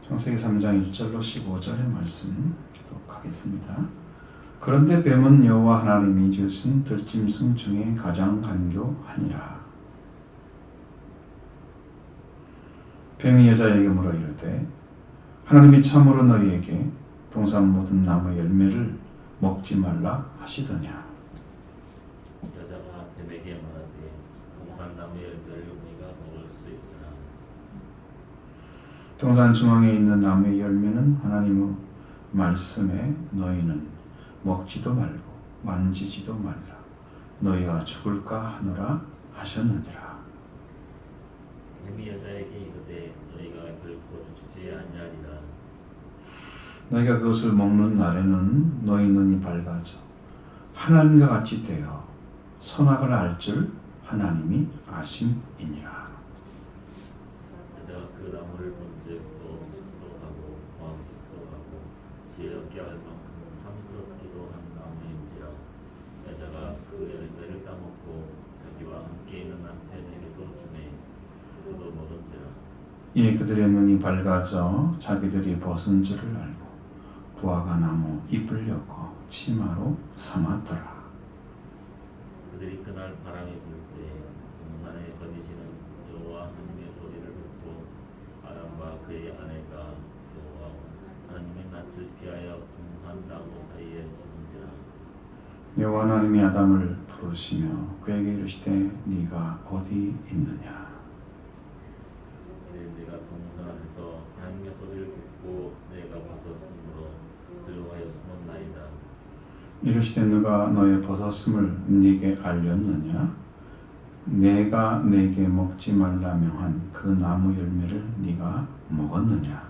창세기 3장 1절로 15절의 말씀 기록하겠습니다. 그런데 뱀은 여호와 하나님이 지으신 들짐승 중에 가장 간교하니라. 뱀이 여자에게 물어 이르되 하나님이 참으로 너희에게 동산 모든 나무 열매를 먹지 말라 하시더냐. 여자가 뱀에게 말하되 동산 나무 열매를 우리가 먹을 수 있으나 동산 중앙에 있는 나무의 열매는 하나님의 말씀에 너희는 먹지도 말고 만지지도 말라. 너희가 죽을까 하노라 하셨느니라. 뱀이 여자에게 이르되 너희가 결코 죽지 아니하리라. 너희가 그것을 먹는 날에는 너희 눈이 밝아져 하나님과 같이 되어 선악을 알 줄 하나님이 아심이니라. 여자가 그 나무를 본즉 또 좋기도 하고 광기도 하고 지혜 얻게 할 만큼 탐스럽기도 한 나무인지라. 여자가 그 열매를 따먹고 자기와 함께 있는 남편에게도 주매 그도 먹은지라. 이에 그들의 눈이 밝아져 자기들이 벗은 줄을 알고 부화가 나무 잎을 엮어 치마로 삼았더라. 그들이 그날 바람이 불 때 동산에 거니시는 여호와 하나님의 소리를 듣고 아담과 그의 아내가 여호와 하나님의 낯을 피하여 동산 나무 사이에 숨은지라. 여호와 하나님이 아담을 부르시며 그에게 이르시되 네가 어디 있느냐. 내가 동산 안에서 하나님의 소리를 듣고 내가 벗었으므로 두려워하여 숨었나이다. 이르시되 누가 너의 벗었음을 네게 알렸느냐. 내가 네게 먹지 말라 명한 그 나무 열매를 네가 먹었느냐.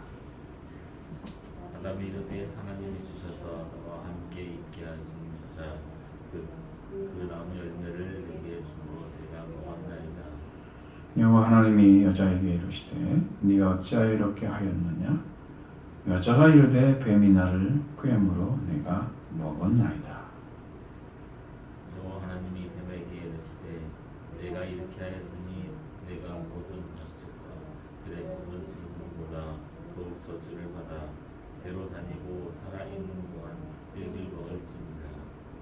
아담이 이르되 하나님이 주셔서 나와 함께 있게 하신 자 그 나무 열매를 내게 주므로 내가 먹었나이다. 여호와 하나님이 여자에게 이르시되 네가 어찌하여 이렇게 하였느냐. 여자가 이르되 뱀이 나를 꾀므로 내가 먹었나이다. 여호와 하나님이 뱀에게 이르시되 내가 이렇게 하였으니 내가 모든 가축과 들의 모든 짐승보다 더욱 저주를 받아 배로 다니고 살아있는 동안 흙을 먹을지니라.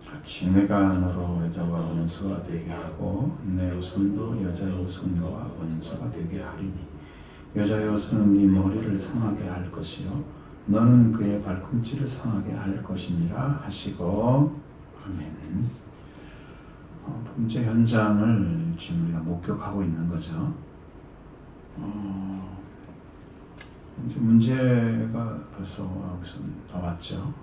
같이 내가 너로 여자와 원수가 되게 하고 내 후손도 여자의 후손과 원수가 되게 하리니 여자의 후손은 네 머리를 상하게 할 것이요 너는 그의 발꿈치를 상하게 할 것이니라 하시고 아멘. 범죄 현장을 지금 우리가 목격하고 있는 거죠. 이제 문제가 벌써 여기서 나왔죠.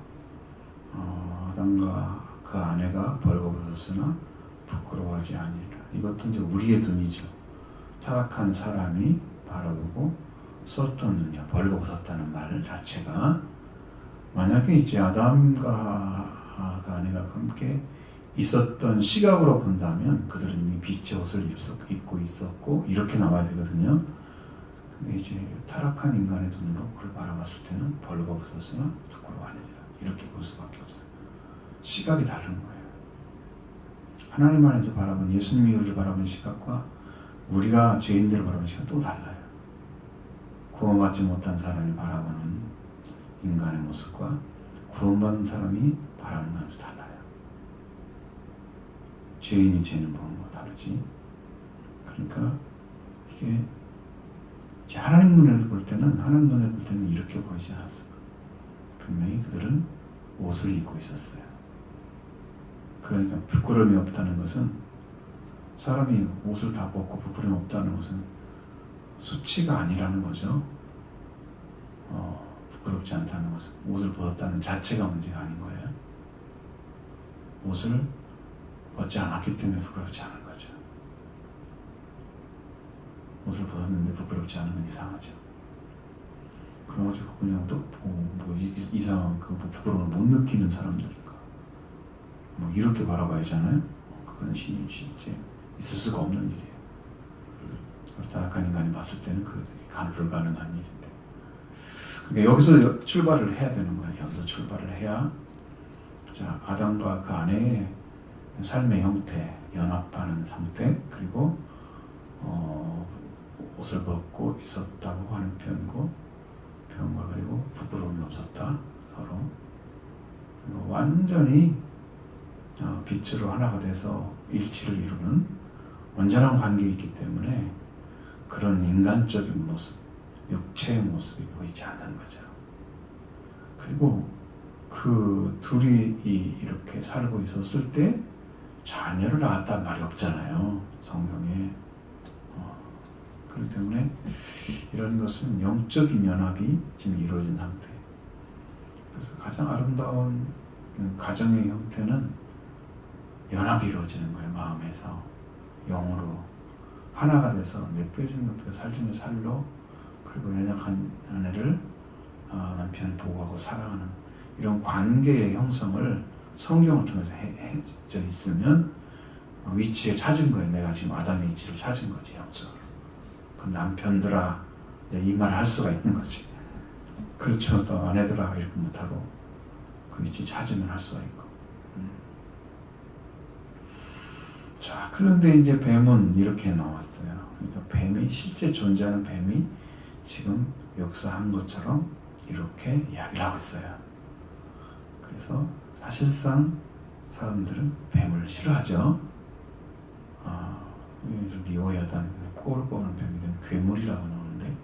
아담과 그 아내가 벌거벗었으나 부끄러워하지 아니라. 이것도 이제 우리의 눈이죠. 타락한 사람이 바라보고 썼던 눈이야. 벌거벗었다는 말 자체가. 만약에 이제 아담과 그 아내가 함께 있었던 시각으로 본다면 그들은 이미 빛의 옷을 입고 있었고 이렇게 나와야 되거든요. 근데 이제 타락한 인간의 눈으로 그를 바라봤을 때는 벌거벗었으나 부끄러워하느니라. 이렇게 볼 수밖에 없어요. 시각이 다른 거예요. 하나님 안에서 바라본 예수님이 우리를 바라본 시각과 우리가 죄인들을 바라본 시각 또 달라요. 구원받지 못한 사람이 바라보는 인간의 모습과 구원받은 사람이 바라보는 것이 달라요. 죄인이 죄는 보는 거 다르지. 그러니까 이게 하나님 눈에 볼 때는 이렇게 보이지 않았어요. 분명히 그들은 옷을 입고 있었어요. 그러니까 부끄러움이 없다는 것은 사람이 옷을 다 벗고 부끄러움이 없다는 것은 수치가 아니라는 거죠. 부끄럽지 않다는 것은 옷을 벗었다는 자체가 문제가 아닌 거예요. 옷을 벗지 않았기 때문에 부끄럽지 않은 거죠. 옷을 벗었는데 부끄럽지 않은 건 이상하죠. 그래가지고 그냥 또 이상한 그 부끄러움을 못 느끼는 사람들인가. 이렇게 바라봐야잖아요. 그건 신이 실제 있을 수가 없는 일이에요. 타락한 인간이 봤을 때는 그게 불가능한 일인데. 그러니까 여기서 출발을 해야 되는 거예요. 여기서 출발을 해야 자 아담과 그 아내의 삶의 형태, 연합하는 상태, 그리고 옷을 벗고 있었다고 하는 표현이고 병과 그리고 부끄러움이 없었다 서로. 그리고 완전히 빛으로 하나가 돼서 일치를 이루는 온전한 관계에 있기 때문에 그런 인간적인 모습, 육체의 모습이 보이지 않는 거죠. 그리고 그 둘이 이렇게 살고 있었을 때 자녀를 낳았단 말이 없잖아요, 성경에. 그렇기 때문에 이런 것은 영적인 연합이 지금 이루어진 상태. 그래서 가장 아름다운 가정의 형태는 연합이 이루어지는 거예요. 마음에서 영으로 하나가 돼서 내 뼈 중에 뼈, 살 중에 살로, 그리고 연약한 아내를 남편을 보호하고 사랑하는 이런 관계의 형성을 성경을 통해서 해져 있으면 위치에 찾은 거예요. 내가 지금 아담의 위치를 찾은 거지, 영적으로. 그 남편들아, 이 말을 할 수가 있는 거지. 그렇죠. 또 아내들아 이렇게 못하고 그 위치 찾으면 할 수가 있고. 자, 그런데 이제 뱀은 이렇게 나왔어요. 그러니까 뱀이 실제 존재하는 뱀이 지금 역사한 것처럼 이렇게 이야기를 하고 있어요. 그래서 사실상 사람들은 뱀을 싫어하죠. 리오야단, 꼴 보는 뱀이든 괴물이라고 나오는데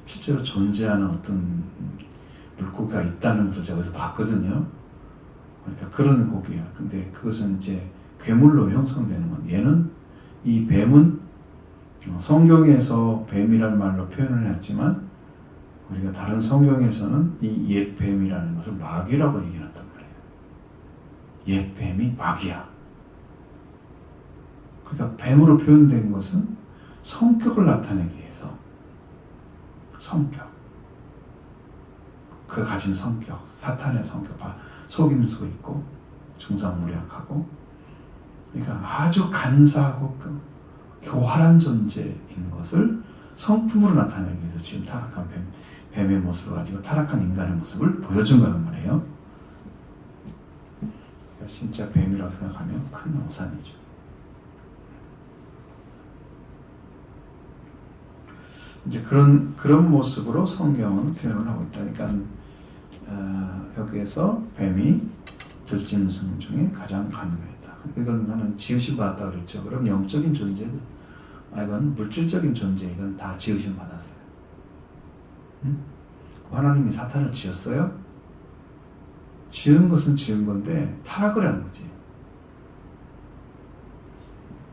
실제로 존재하는 어떤 물고기가 있다는 것을 제가 어디서 봤거든요. 그러니까 그런 고기야. 근데 그것은 이제 괴물로 형성되는 건, 얘는, 이 뱀은 성경에서 뱀이라는 말로 표현을 했지만 우리가 다른 성경에서는 이 옛 뱀이라는 것을 마귀라고 얘기했단 말이에요. 옛 뱀이 마귀야. 그러니까 뱀으로 표현된 것은 성격을 나타내기 위해서, 성격, 그 가진 성격, 사탄의 성격, 속임수가 있고 중상무략하고, 그러니까 아주 간사하고 교활한 존재인 것을 성품으로 나타내기 위해서 지금 타락한 뱀의 모습을 가지고 타락한 인간의 모습을 보여준 거란 말이에요. 그러니까 진짜 뱀이라고 생각하면 큰 오산이죠. 이제 그런 모습으로 성경은 표현을 하고 있다. 그러니까 여기에서 뱀이 들짐승 중에 가장 간교했다. 이건 나는 지으심 받았다 그랬죠. 그럼 영적인 존재, 이건 물질적인 존재, 이건 다 지으심 받았어요. 하나님이 사탄을 지었어요? 지은 것은 지은 건데 타락을 한 거지.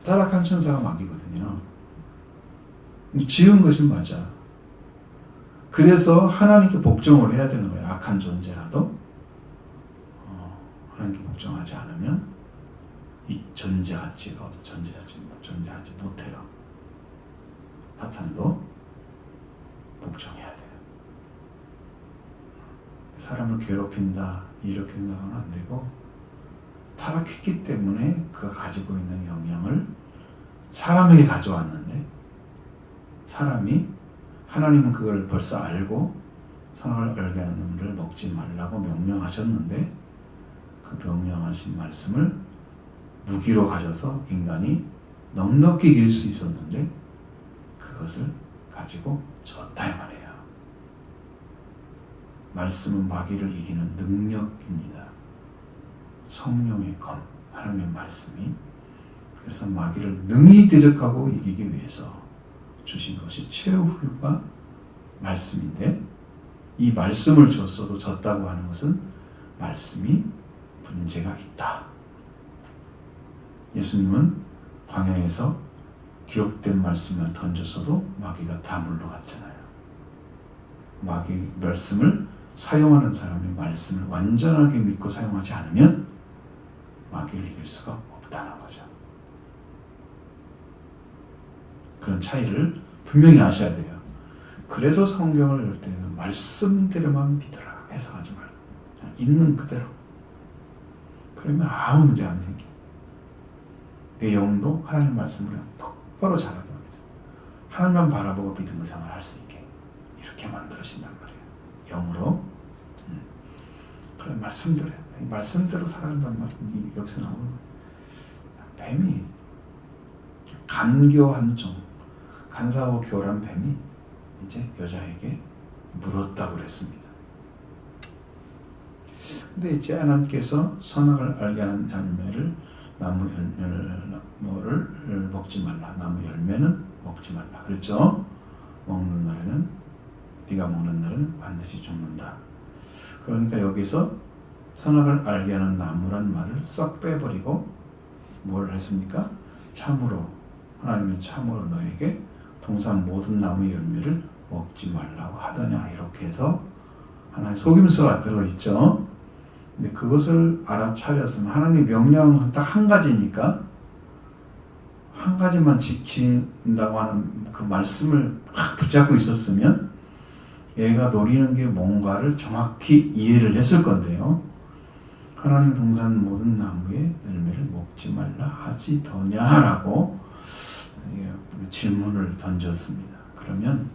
타락한 천사가 마귀거든요. 지은 것은 맞아. 그래서 하나님께 복종을 해야 되는 거예요. 악한 존재라도 하나님께 복종하지 않으면 이 존재 가치가 존재하지 못해요. 사탄도 복종해야 돼요. 사람을 괴롭힌다 이렇게 생각하면 안 되고, 타락했기 때문에 그가 가지고 있는 영향을 사람에게 가져왔는데, 사람이, 하나님은 그걸 벌써 알고 선악을 알게 하는 놈들을 먹지 말라고 명령하셨는데, 그 명령하신 말씀을 무기로 가져서 인간이 넉넉히 이길 수 있었는데 그것을 가지고 졌다 이 말이에요. 말씀은 마귀를 이기는 능력입니다. 성령의 검, 하나님의 말씀이. 그래서 마귀를 능히 대적하고 이기기 위해서 주신 것이 최후가 말씀인데, 이 말씀을 줬어도 졌다고 하는 것은 말씀이 문제가 있다. 예수님은 광야에서 기록된 말씀만 던졌어도 마귀가 다 물러갔잖아요. 마귀 말씀을 사용하는 사람이 말씀을 완전하게 믿고 사용하지 않으면 마귀를 이길 수가 없다는 거죠. 그런 차이를 분명히 아셔야 돼요. 그래서 성경을 읽을 때는 말씀대로만 믿어라, 해석하지 말고 그냥 있는 그대로. 그러면 아무 문제 안 생겨요. 내 영도 하나님 말씀을 똑바로 자라게 만들었어요. 하나님만 바라보고 믿음의 생활을 할 수 있게 이렇게 만들어진단 말이에요. 영으로. 그런 말씀대로, 말씀대로 살아간다는 말이 여기서 나오는 거예요. 뱀이 간교한 종, 간사하고 교활한 뱀이 이제 여자에게 물었다고 그랬습니다. 근데 이제 하나님께서 선악을 알게 하는 열매를 나무 열매를 먹지 말라. 나무 열매는 먹지 말라. 그렇죠? 먹는 날에는 네가 먹는 날은 반드시 죽는다. 그러니까 여기서 선악을 알게 하는 나무란 말을 썩 빼버리고 뭘 했습니까? 참으로 하나님이 참으로 너에게 동산 모든 나무 열매를 먹지 말라고 하더냐 이렇게 해서 하나의 속임수가 들어있죠. 근데 그것을 알아차렸으면 하나님의 명령은 딱 한 가지니까 한 가지만 지킨다고 하는 그 말씀을 확 붙잡고 있었으면 얘가 노리는 게 뭔가를 정확히 이해를 했을 건데요. 하나님 동산 모든 나무의 열매를 먹지 말라 하지더냐라고 질문을 던졌습니다. 그러면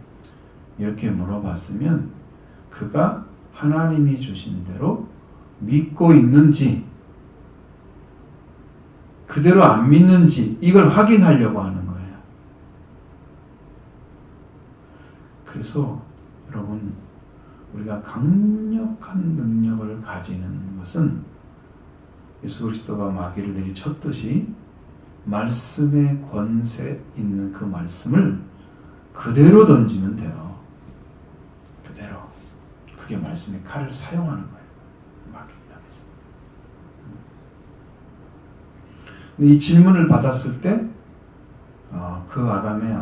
이렇게 물어봤으면 그가 하나님이 주신 대로 믿고 있는지 그대로 안 믿는지 이걸 확인하려고 하는 거예요. 그래서 여러분 우리가 강력한 능력을 가지는 것은 예수 그리스도가 마귀를 내리쳤듯이 말씀의 권세 있는 그 말씀을 그대로 던지면 돼요. 그대로. 그게 말씀의 칼을 사용하는 거예요. 마귀를 향해서. 이 질문을 받았을 때 그 아담의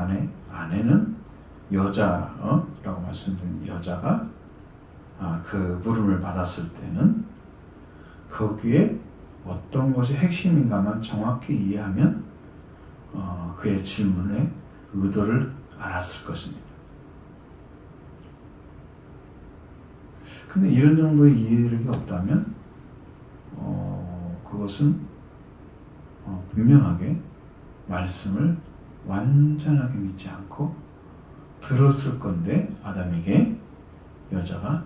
아내는 여자라고 말씀드린 여자가 그 물음을 받았을 때는 거기에 어떤 것이 핵심인가만 정확히 이해하면 그의 질문의 의도를 알았을 것입니다. 근데 이런 정도의 이해력이 없다면 그것은 분명하게 말씀을 완전하게 믿지 않고 들었을 건데 아담에게 여자가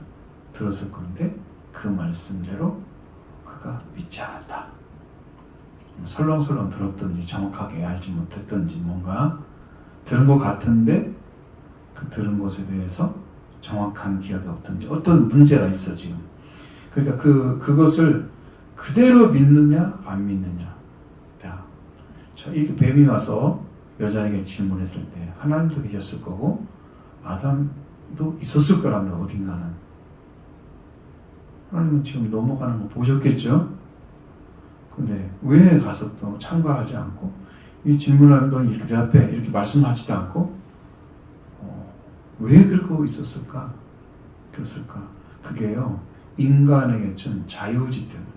들었을 건데 그 말씀대로 그가 믿지 않았다. 설렁설렁 들었든지 정확하게 알지 못했든지 뭔가 들은 것 같은데 그 들은 것에 대해서 정확한 기억이 없든지 어떤 문제가 있어 지금. 그러니까 그것을 그대로 믿느냐 안 믿느냐. 이렇게 뱀이 와서 여자에게 질문했을 때 하나님도 계셨을 거고 아담도 있었을 거라면 어딘가는 하나님은 지금 넘어가는 거 보셨겠죠? 근데 왜 가서 또 참가하지 않고 이 질문하면 너 이렇게 대답해 이렇게 말씀하지도 않고 왜 그러고 있었을까? 그랬을까? 그게요 인간에게 준 자유의지 때문이에요.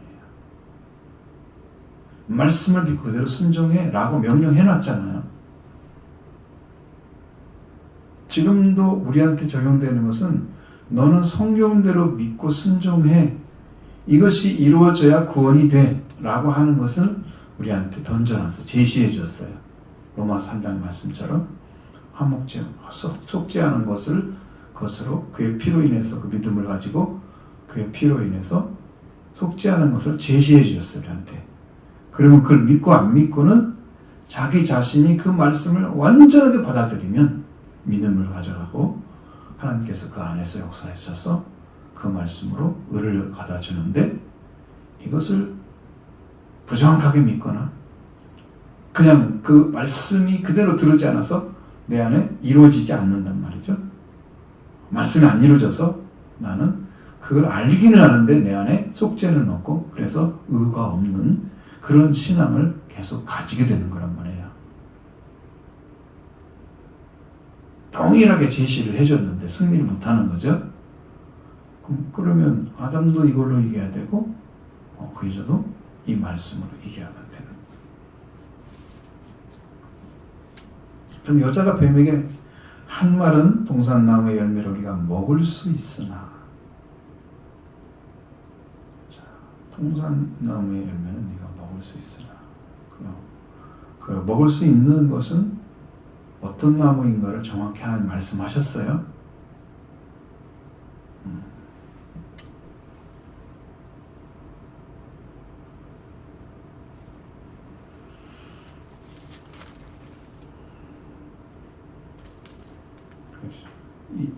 말씀을 믿고 그대로 순종해 라고 명령해놨잖아요. 지금도 우리한테 적용되는 것은 너는 성경대로 믿고 순종해 이것이 이루어져야 구원이 돼 라고 하는 것을 우리한테 던져놔서 제시해 줬어요. 로마서 3장 말씀처럼 속죄하는 것을 것으로 그의 피로 인해서 그 믿음을 가지고 그의 피로 인해서 속죄하는 것을 제시해 주셨어요. 우리한테. 그러면 그걸 믿고 안 믿고는 자기 자신이 그 말씀을 완전하게 받아들이면 믿음을 가져가고 하나님께서 그 안에서 역사하셔서 그 말씀으로 의를 받아주는데 이것을 부정확하게 믿거나 그냥 그 말씀이 그대로 들어오지 않아서 내 안에 이루어지지 않는단 말이죠. 말씀이 안 이루어져서 나는 그걸 알기는 하는데 내 안에 속죄는 없고 그래서 의가 없는 그런 신앙을 계속 가지게 되는 거란 말이에요. 동일하게 제시를 해줬는데 승리를 못하는 거죠. 그러면 아담도 이걸로 이겨야 되고 그 여자도 이 말씀으로 이겨야만 되는. 그럼 여자가 뱀에게 한 말은 동산나무의 열매를 우리가 먹을 수 있으나 동산나무의 열매는 네가 먹을 수 있으나 그 먹을 수 있는 것은 어떤 나무인가를 정확히 하나님 말씀하셨어요.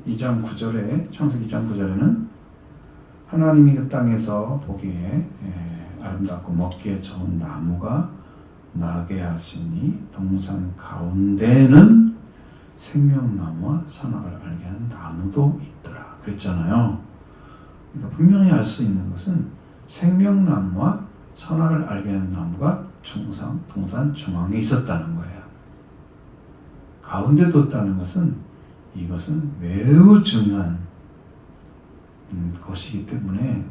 2장 9절에 창세기 2장 9절에는 하나님이 그 땅에서 보기에 아름답고 먹기에 좋은 나무가 나게 하시니 동산 가운데는 생명나무와 선악을 알게 하는 나무도 있더라 그랬잖아요. 그러니까 분명히 알 수 있는 것은 생명나무와 선악을 알게 하는 나무가 동산 중앙에 있었다는 거예요. 가운데 뒀다는 것은 이것은 매우 중요한 것이기 때문에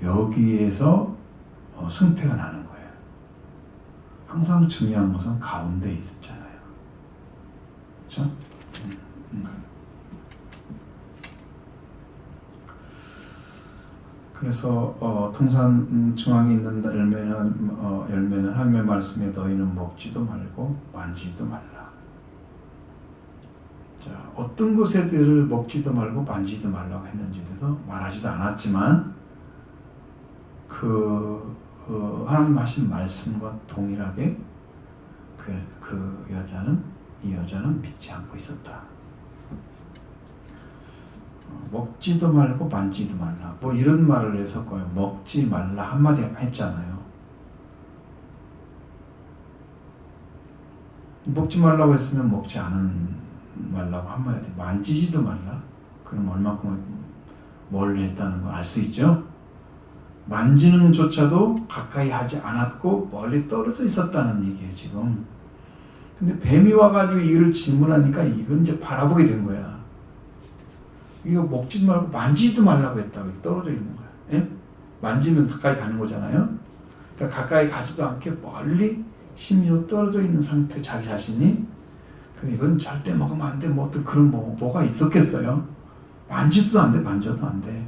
여기에서 승패가 나는 거예요. 항상 중요한 것은 가운데 있잖아요. 그렇죠? 그래서 동산 중앙에 있는 열매는 하나님의 말씀에 너희는 먹지도 말고 만지지도 말라. 자, 어떤 것에들을 먹지도 말고 만지지도 말라고 했는지에 대해서 말하지도 않았지만 하나님 하신 말씀과 동일하게 이 여자는 믿지 않고 있었다. 먹지도 말고 만지도 말라. 뭐 이런 말을 해서 거예요. 먹지 말라 한마디 했잖아요. 먹지 말라고 했으면 먹지 말라고 한마디. 만지지도 말라. 그럼 얼마큼 뭘 했다는 걸 알 수 있죠? 만지는 조차도 가까이 하지 않았고 멀리 떨어져 있었다는 얘기예요 지금. 근데 뱀이 와가지고 이를 질문하니까 이건 이제 바라보게 된 거야. 이거 먹지도 말고 만지지도 말라고 했다고. 떨어져 있는 거야. 예? 만지면 가까이 가는 거잖아요. 그러니까 가까이 가지도 않게 멀리 심지어 떨어져 있는 상태 자기 자신이 이건 절대 먹으면 안 돼. 뭐 어떤 그런 뭐가 있었겠어요. 만지도 안 돼. 만져도 안 돼.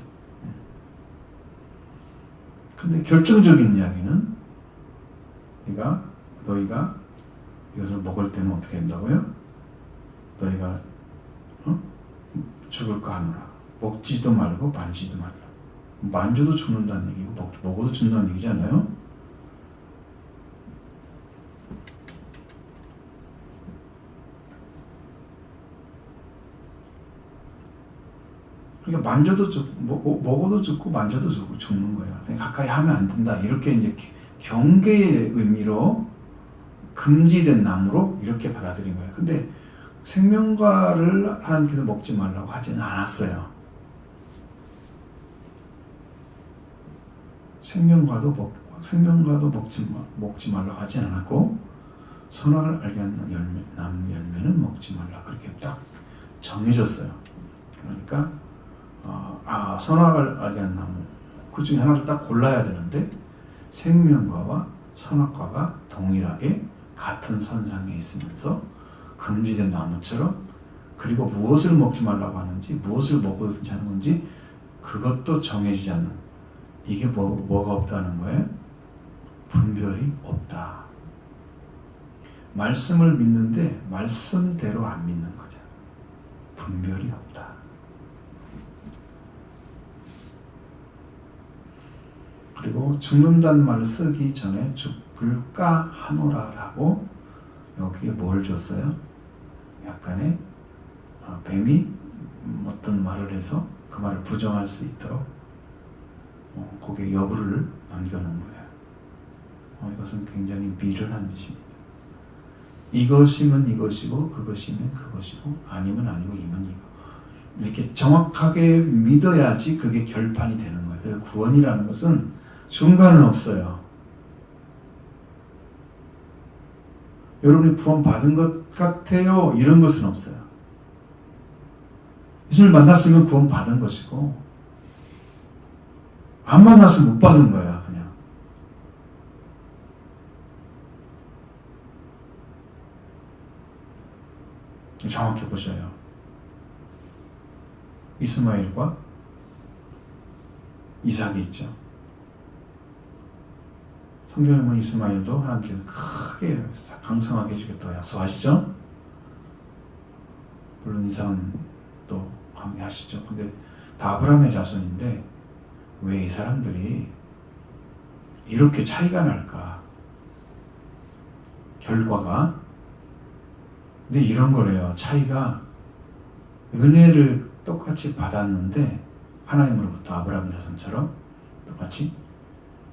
근데 결정적인 이야기는 너희가 이것을 먹을 때는 어떻게 한다고요? 너희가 죽을까 하노라. 먹지도 말고 만지지도 말라. 만져도 죽는다는 얘기고 먹어도 죽는다는 얘기잖아요. 그러니까 만져도 먹어도 죽고 만져도 죽는 거예요. 그냥 가까이 하면 안 된다. 이렇게 이제 경계의 의미로 금지된 나무로 이렇게 받아들인 거예요. 근데 생명과를 하나님께서 먹지 말라고 하지는 않았어요. 생명과도 먹지 말라고 하지 않았고 선악을 알게 하는 나무 열매는 먹지 말라 그렇게 딱 정해졌어요. 그러니까 선악을 알게 하는 나무 그 중에 하나를 딱 골라야 되는데 생명과와 선악과가 동일하게 같은 선상에 있으면서 금지된 나무처럼 그리고 무엇을 먹지 말라고 하는지 무엇을 먹어도 괜찮은 건지 그것도 정해지지 않는 이게 뭐가 없다는 거예요? 분별이 없다. 말씀을 믿는데 말씀대로 안 믿는 거죠. 분별이 없다. 그리고 죽는다는 말을 쓰기 전에 죽을까 하노라라고 여기에 뭘 줬어요? 약간의 뱀이 어떤 말을 해서 그 말을 부정할 수 있도록 거기에 여부를 남겨놓은 거예요. 이것은 굉장히 미련한 짓입니다. 이것이면 이것이고 그것이면 그것이고 아니면 아니고 이면 이거 이렇게 정확하게 믿어야지 그게 결판이 되는 거예요. 그래서 구원이라는 것은 중간은 없어요. 여러분이 구원 받은 것 같아요. 이런 것은 없어요. 예수를 만났으면 구원 받은 것이고 안 만났으면 못 받은 거야. 그냥. 정확히 보셔요. 이스마엘과 이삭이 있죠. 성경에 보면 이스마엘도 하나님께서 크게 강성하게 해주겠다고 약속하시죠. 물론 이삭은 또 강해하시죠. 근데 다 아브라함의 자손인데 왜 이 사람들이 이렇게 차이가 날까? 결과가. 근데 이런 거래요. 차이가 은혜를 똑같이 받았는데 하나님으로부터 아브라함 자손처럼 똑같이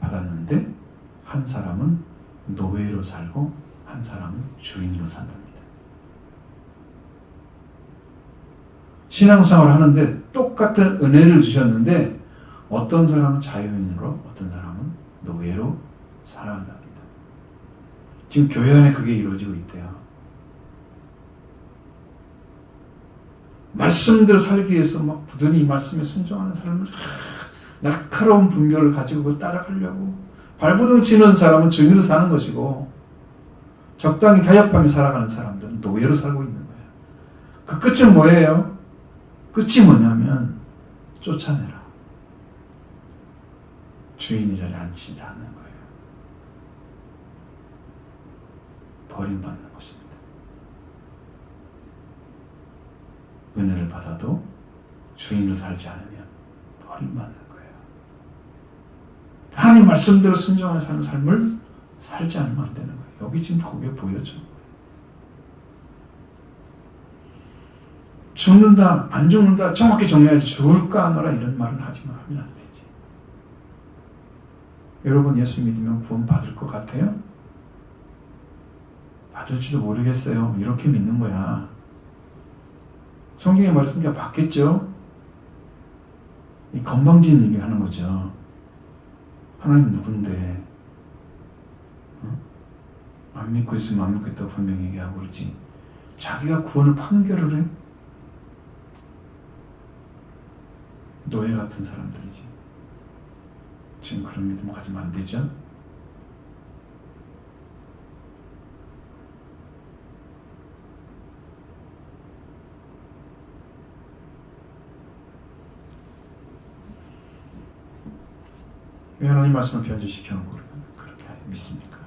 받았는데 한 사람은 노예로 살고 한 사람은 주인으로 산답니다. 신앙생활을 하는데 똑같은 은혜를 주셨는데 어떤 사람은 자유인으로 어떤 사람은 노예로 살아간답니다. 지금 교회 안에 그게 이루어지고 있대요. 말씀대로 살기 위해서 막 부단히 이 말씀에 순종하는 삶을 날카로운 분별을 가지고 그걸 따라가려고 발버둥 치는 사람은 주인으로 사는 것이고 적당히 타협하며 살아가는 사람들은 노예로 살고 있는 거예요. 그 끝은 뭐예요? 끝이 뭐냐면 쫓아내라. 주인이 자리에 앉히지 않는 거예요. 버림받는 것입니다. 은혜를 받아도 주인으로 살지 않으면 버림받는 거예요. 하나님 말씀대로 순종하며 사는 삶을 살지 않으면 안 되는 거예요. 여기 지금 그게 보여져. 죽는다, 안 죽는다, 정확히 정리하지. 죽을까 하노라 이런 말은 하지만 하면 안 되지. 여러분 예수 믿으면 구원 받을 것 같아요? 받을지도 모르겠어요. 이렇게 믿는 거야. 성경의 말씀이 받겠죠? 이 건방진 얘기 하는 거죠. 하나님 누군데? 안 믿고 있으면 안 믿겠다고 분명히 얘기하고 그러지. 자기가 구원을 판결을 해? 노예 같은 사람들이지. 지금 그런 믿음 가지면 안 되죠? 왜 하나님 말씀을 변질시켜 놓고 그렇게 믿습니까?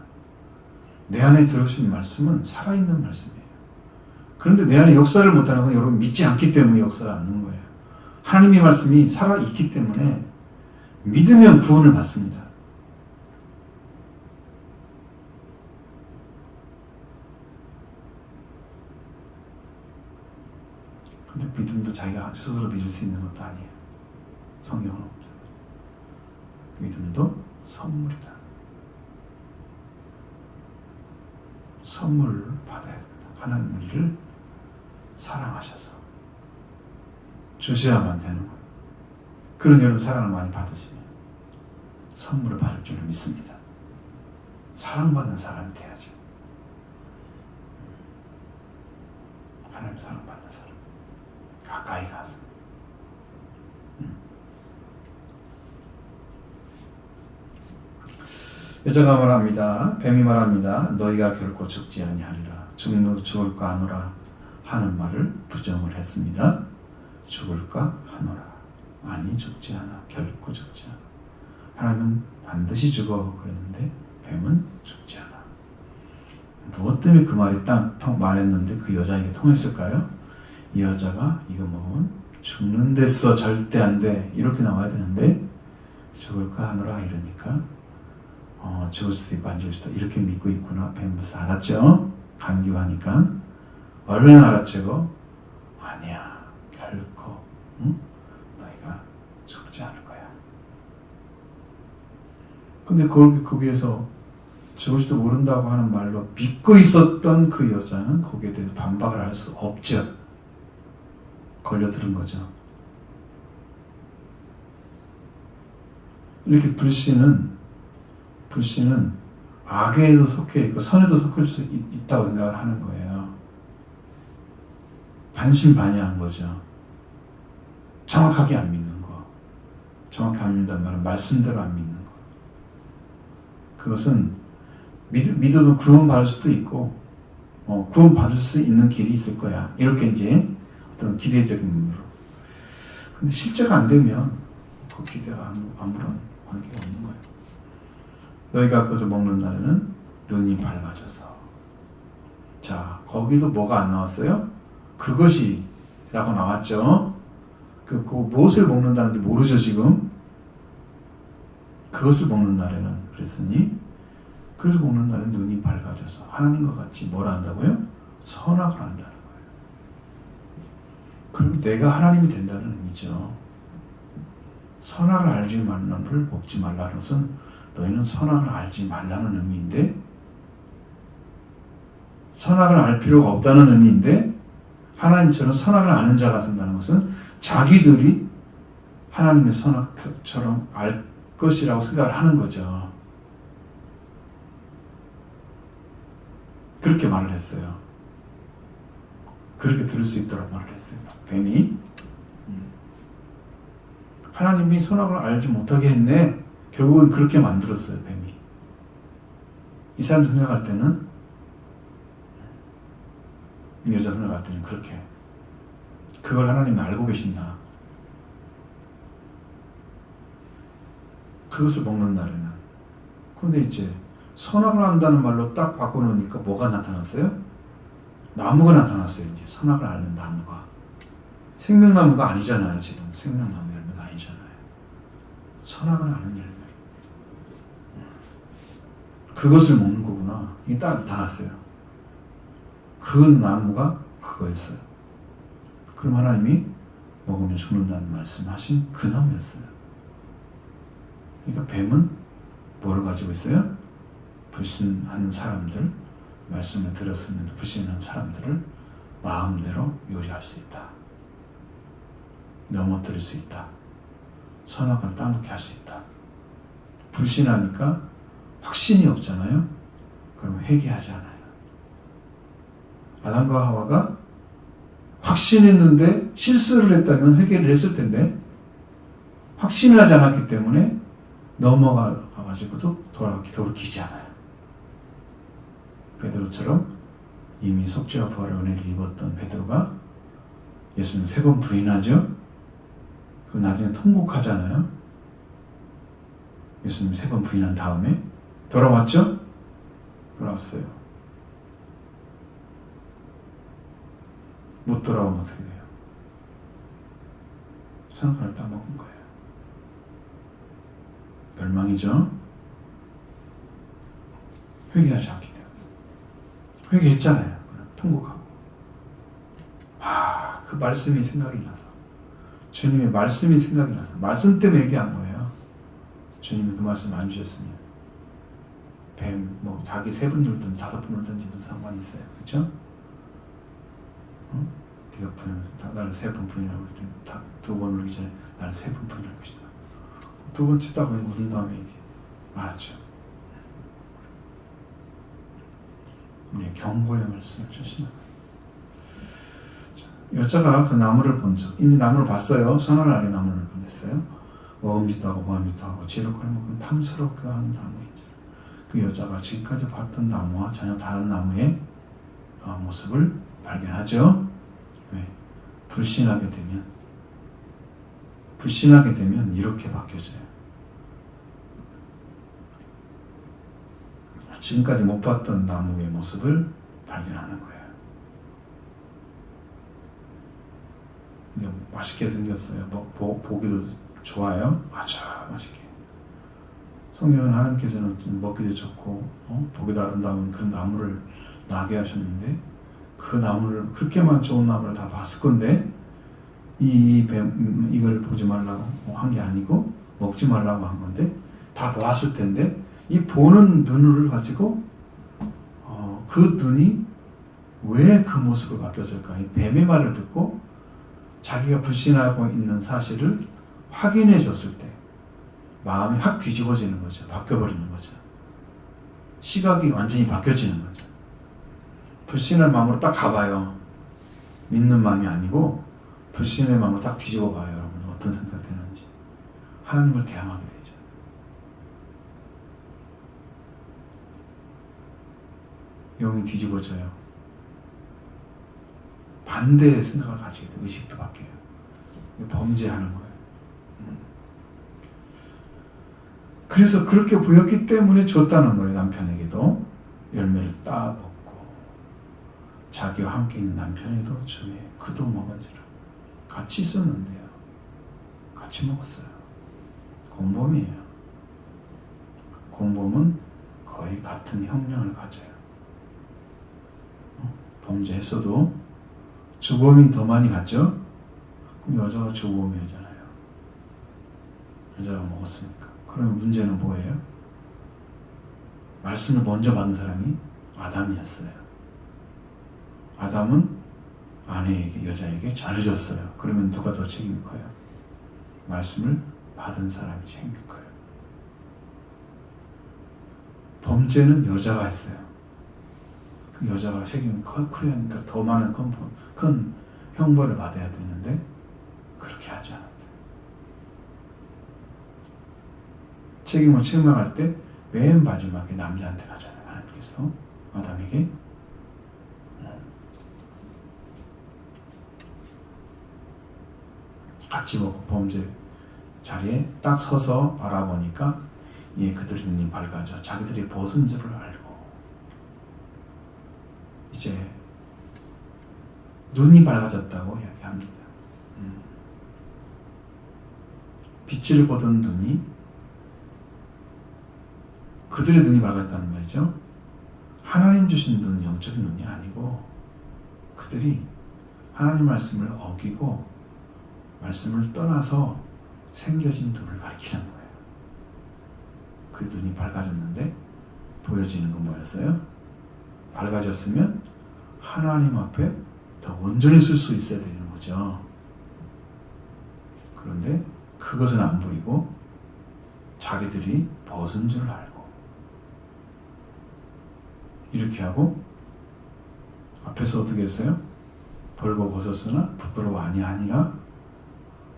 내 안에 들어오신 말씀은 살아있는 말씀이에요. 그런데 내 안에 역사를 못하는 건 여러분 믿지 않기 때문에 역사가 안 나는 거예요. 하나님의 말씀이 살아있기 때문에 믿으면 구원을 받습니다. 근데 믿음도 자기가 스스로 믿을 수 있는 것도 아니에요. 성경은 없어요. 믿음도 선물이다. 선물을 받아야 됩니다. 하나님 우리를 사랑하셔서 주셔야만 되는 거예요. 그런 여러분 사랑을 많이 받으시면 선물을 받을 줄을 믿습니다. 사랑받는 사람이 돼야죠. 하나님 사랑받는 사람 가까이 가서 여자가 말합니다. 뱀이 말합니다. 너희가 결코 죽지 아니하리라. 죽는 죽을까 하노라 하는 말을 부정을 했습니다. 죽을까 하노라. 아니 죽지 않아. 결코 죽지 않아. 하나님은 반드시 죽어 그랬는데 뱀은 죽지 않아. 무엇 때문에 그 말이 딱 말했는데 그 여자에게 통했을까요? 이 여자가 이거 먹으면 죽는 데서 절대 안 돼. 이렇게 나와야 되는데 죽을까 하노라 이러니까 죽을 수도 있고 안 죽을 수도 있고 이렇게 믿고 있구나. 뱀부스 알았죠? 감기하니까 얼마나 알았죠? 아니야 결코 너희가 죽지 않을 거야. 근데 거기에서 죽을지도 모른다고 하는 말로 믿고 있었던 그 여자는 거기에 대해서 반박을 할 수 없죠. 걸려들은 거죠. 이렇게 불신은 악에도 속해 있고 선에도 속할 수 있다고 생각을 하는 거예요. 반신반의한 거죠. 정확하게 안 믿는 거. 정확히 안 믿는다는 말은 말씀대로 안 믿는 거. 그것은 믿으면 구원받을 수도 있고 구원받을 수 있는 길이 있을 거야. 이렇게 이제 어떤 기대적인 의미로. 근데 실제가 안 되면 그 기대가 아무런 관계가 없는 거예요. 너희가 그것을 먹는 날에는 눈이 밝아져서. 자, 거기도 뭐가 안 나왔어요? 그것이 라고 나왔죠. 그 무엇을 먹는다는지 모르죠 지금. 그것을 먹는 날에는 그랬으니 그것을 먹는 날에는 눈이 밝아져서 하나님과 같이 뭘 한다고요? 선악을 한다는 거예요. 그럼 내가 하나님이 된다는 의미죠. 선악을 알지 말라는 걸 먹지 말라는 것은 너희는 선악을 알지 말라는 의미인데, 선악을 알 필요가 없다는 의미인데, 하나님처럼 선악을 아는 자가 된다는 것은 자기들이 하나님의 선악처럼 알 것이라고 생각을 하는 거죠. 그렇게 말을 했어요. 그렇게 들을 수 있도록 말을 했어요. 뱀이 하나님이 선악을 알지 못하게 했네. 결국은 그렇게 만들었어요. 뱀이. 이 사람이 생각할 때는, 이 여자 생각할 때는 그렇게, 그걸 하나님이 알고 계신다. 그것을 먹는 날에는. 그런데 이제 선악을 안다는 말로 딱 바꿔놓으니까 뭐가 나타났어요? 나무가 나타났어요. 이제 선악을 아는 나무가. 생명나무가 아니잖아요. 지금 생명나무 열매가 아니잖아요. 선악을 아는 열매. 그것을 먹는 거구나. 이게 딱 나왔어요. 그 나무가 그거였어요. 그럼 하나님이 먹으면 죽는다는 말씀하신 그 나무였어요. 그러니까 뱀은 뭘 가지고 있어요? 불신하는 사람들, 말씀을 들었으면도 불신하는 사람들을 마음대로 요리할 수 있다. 넘어뜨릴 수 있다. 선악을 따먹게 할 수 있다. 불신하니까 확신이 없잖아요. 그럼 회개하지 않아요. 아담과 하와가 확신했는데 실수를 했다면 회개를 했을 텐데, 확신을 하지 않았기 때문에 넘어가가지고도 돌이키지 않아요. 베드로처럼 이미 속죄와 부활의 은혜를 입었던 베드로가 예수님 3번 부인하죠. 그 나중에 통곡하잖아요. 예수님 3번 부인한 다음에 돌아왔죠? 돌아왔어요. 못 돌아오면 어떻게 돼요? 선악과를 따먹은 거예요. 멸망이죠. 회개하지 않기 때문에. 회개했잖아요. 통곡하고. 그 말씀이 생각이 나서, 주님의 말씀이 생각이 나서, 말씀 때문에 얘기한 거예요. 주님이 그 말씀 안 주셨으면 뱀, 닭이 3번 울든 5번 울든지 무슨 상관이 있어요. 그렇죠? 네가 나를 3번 부인하고 닭 2번 울기 전에 나를 3번 부인할 것이다. 2번째 딱 울은 다음에 이제 알았죠. 우리의 경고의 말씀을 주시는 여자가 그 나무를 본 적, 이제 나무를 봤어요. 선악을 알게 나무를 보냈어요. 먹음직도 하고 보암직도 하고 지혜롭고 행복한 탐스럽게 하는 나무인지. 그 여자가 지금까지 봤던 나무와 전혀 다른 나무의 모습을 발견하죠. 왜? 불신하게 되면 이렇게 바뀌어져요. 지금까지 못 봤던 나무의 모습을 발견하는 거예요. 근데 맛있게 생겼어요. 보기도 좋아요. 아주 맛있게. 성경은 하나님께서는 좀 먹기도 좋고 보기도 아름다운 그런 나무를 나게 하셨는데, 그 나무를, 그렇게만 좋은 나무를 다 봤을 건데, 이걸 보지 말라고 한 게 아니고 먹지 말라고 한 건데, 다 보았을 텐데, 이 보는 눈을 가지고 그 눈이 왜 그 모습을 바뀌었을까? 이 뱀의 말을 듣고 자기가 불신하고 있는 사실을 확인해 줬을 때 마음이 확 뒤집어지는 거죠. 바뀌어버리는 거죠. 시각이 완전히 바뀌어지는 거죠. 불신할 마음으로 딱 가봐요. 믿는 마음이 아니고 불신의 마음으로 딱 뒤집어 봐요. 여러분 어떤 생각이 드는지. 하나님을 대항하게 되죠. 영이 뒤집어져요. 반대의 생각을 가지게 돼요. 의식도 바뀌어요. 범죄하는 거예요. 그래서 그렇게 보였기 때문에 줬다는 거예요. 남편에게도 열매를 따먹고, 자기와 함께 있는 남편에도 주에 그도 먹은지라. 같이 있었는데요. 같이 먹었어요. 공범이에요. 공범은 거의 같은 형량을 가져요. 범죄했어도 주범이 더 많이 받죠? 그럼 여자가 주범이잖아요. 여자가 먹었으니까. 그러면 문제는 뭐예요? 말씀을 먼저 받은 사람이 아담이었어요. 아담은 아내에게, 여자에게 전해줬어요. 그러면 누가 더 책임이 커요? 말씀을 받은 사람이 책임이 커요. 범죄는 여자가 했어요. 여자가 책임이 크니까 더 많은 큰 형벌을 받아야 되는데 그렇게 하지 않았어요. 책임을 책망할 때 맨 마지막에 남자한테 가잖아요. 하나님께서 아담에게 같이 먹고 범죄 자리에 딱 서서 바라보니까 그들의 눈이 밝아져 자기들이 벗은 줄을 알고 이제 눈이 밝아졌다고 이야기합니다. 빛을 보던 눈이 그들의 눈이 밝았다는 말이죠. 하나님 주신 눈, 영적인 눈이 아니고 그들이 하나님 말씀을 어기고 말씀을 떠나서 생겨진 눈을 가리키는 거예요. 그 눈이 밝아졌는데 보여지는 건 뭐였어요? 밝아졌으면 하나님 앞에 더 온전히 쓸 수 있어야 되는 거죠. 그런데 그것은 안 보이고 자기들이 벗은 줄 알고 이렇게 하고 앞에서 어떻게 했어요? 벌고 벗었으나 부끄러워 아니하니라.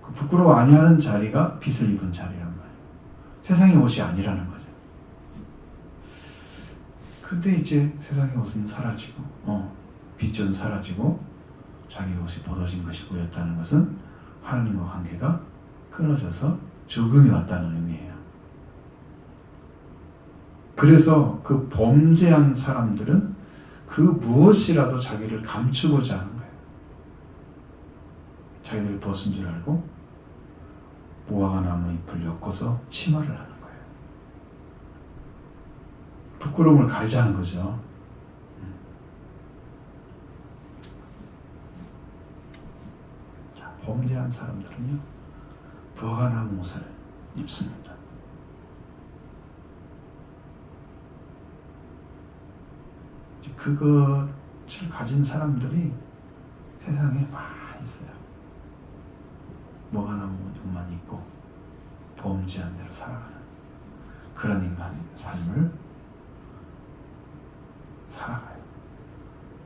그 부끄러워 아니하는 자리가 빛을 입은 자리란 말이에요. 세상의 옷이 아니라는 거죠. 근데 이제 세상의 옷은 사라지고 빛은 사라지고 자기 옷이 벗어진 것이 보였다는 것은 하나님과 관계가 끊어져서 죽음이 왔다는 의미예요. 그래서 그 범죄한 사람들은 그 무엇이라도 자기를 감추고자 하는 거예요. 자기를 벗은 줄 알고 무화과 나무 잎을 엮어서 치마를 하는 거예요. 부끄러움을 가리자는 거죠. 자, 범죄한 사람들은요, 무화과 나무 옷을 입습니다. 그것을 가진 사람들이 세상에 많이 있어요. 무화과 나무 옷만 입고 범죄한 대로 살아가는 그런 인간의 삶을 살아가요.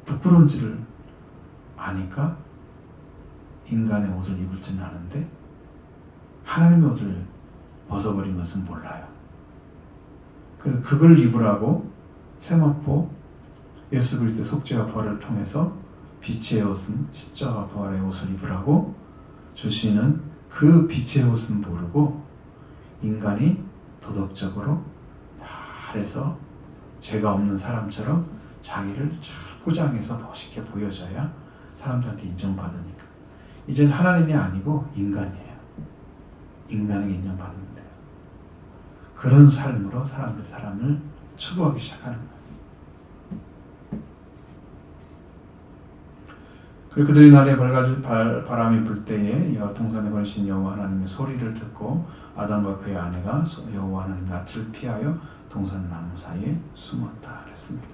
부끄러운지를 아니까 인간의 옷을 입을 줄 아는데 하나님의 옷을 벗어버린 것은 몰라요. 그래서 그걸 입으라고 세마포 예수 그리스도의 속죄와 부활을 통해서 빛의 옷은 십자가 부활의 옷을 입으라고 주시는 그 빛의 옷은 모르고 인간이 도덕적으로 잘해서 죄가 없는 사람처럼 자기를 잘 포장해서 멋있게 보여줘야 사람들한테 인정받으니까. 이제는 하나님이 아니고 인간이에요. 인간에게 인정받으면 돼요. 그런 삶으로 사람들이 사람을 추구하기 시작하는 거예요. 그리고 그들이 날에 바람이 불 때에 동산에 거하신 여호와 하나님의 소리를 듣고 아담과 그의 아내가 여호와 하나님 낯을 피하여 동산 나무 사이에 숨었다 그랬습니다.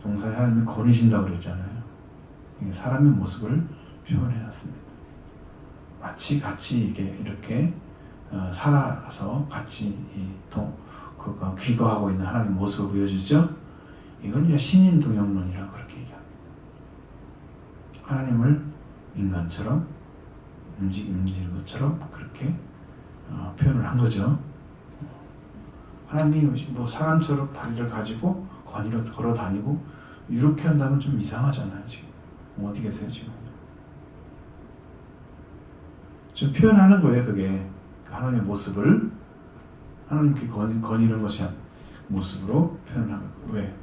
동산에 하나님이 거니신다고 그랬잖아요. 사람의 모습을 표현해놨습니다. 마치 같이 이렇게 살아서 같이 귀거하고 있는 하나님의 모습을 보여주죠. 이건 이제 신인동역론이라고 그렇게 얘기합니다. 하나님을 인간처럼 움직이는 것처럼 그렇게 표현을 한 거죠. 하나님이 뭐 사람처럼 다리를 가지고 거니로 걸어 다니고 이렇게 한다면 좀 이상하잖아요. 지금 어디 계세요 지금? 지금 표현하는 거예요. 그게 하나님의 모습을 하나님께 거니는 것이 모습으로 표현하는 거예요. 왜?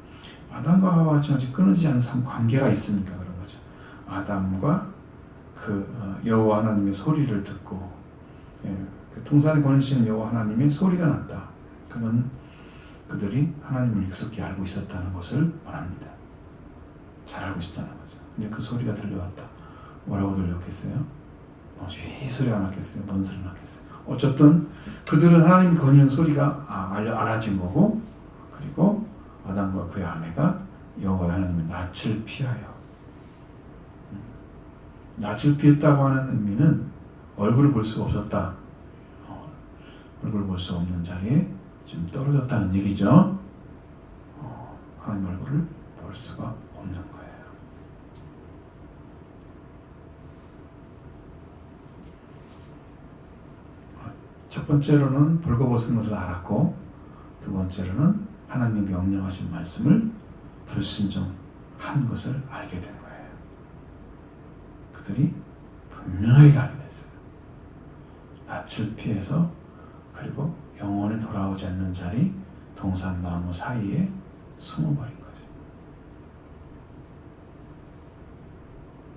아담과 하와와 아직 끊어지지 않은 관계가 있으니까 그런 거죠. 아담과 그 여호와 하나님의 소리를 듣고 그 동산에 거니시는 여호와 하나님의 소리가 났다. 그건 그들이 하나님을 익숙히 알고 있었다는 것을 말합니다. 잘 알고 있었다는 거죠. 근데 그 소리가 들려왔다. 뭐라고 들렸겠어요? 소리가 났겠어요? 뭔 소리 났겠어요? 어쨌든 그들은 하나님이 거니는 소리가 알아진 거고, 그리고 아담과 그의 아내가 여호와 하나님의 낯을 피하여, 낯을 피했다고 하는 의미는 얼굴을 볼 수가 없었다. 얼굴을 볼 수 없는 자리에 지금 떨어졌다는 얘기죠. 하나님 얼굴을 볼 수가 없는 거예요. 첫 번째로는 벌거벗은 것을 알았고, 두 번째로는 하나님이 명령하신 말씀을 불순종한 것을 알게 된 거예요. 그들이 분명하게 알게 됐어요. 낯을 피해서, 그리고 영원히 돌아오지 않는 자리 동산나무 사이에 숨어버린 거죠.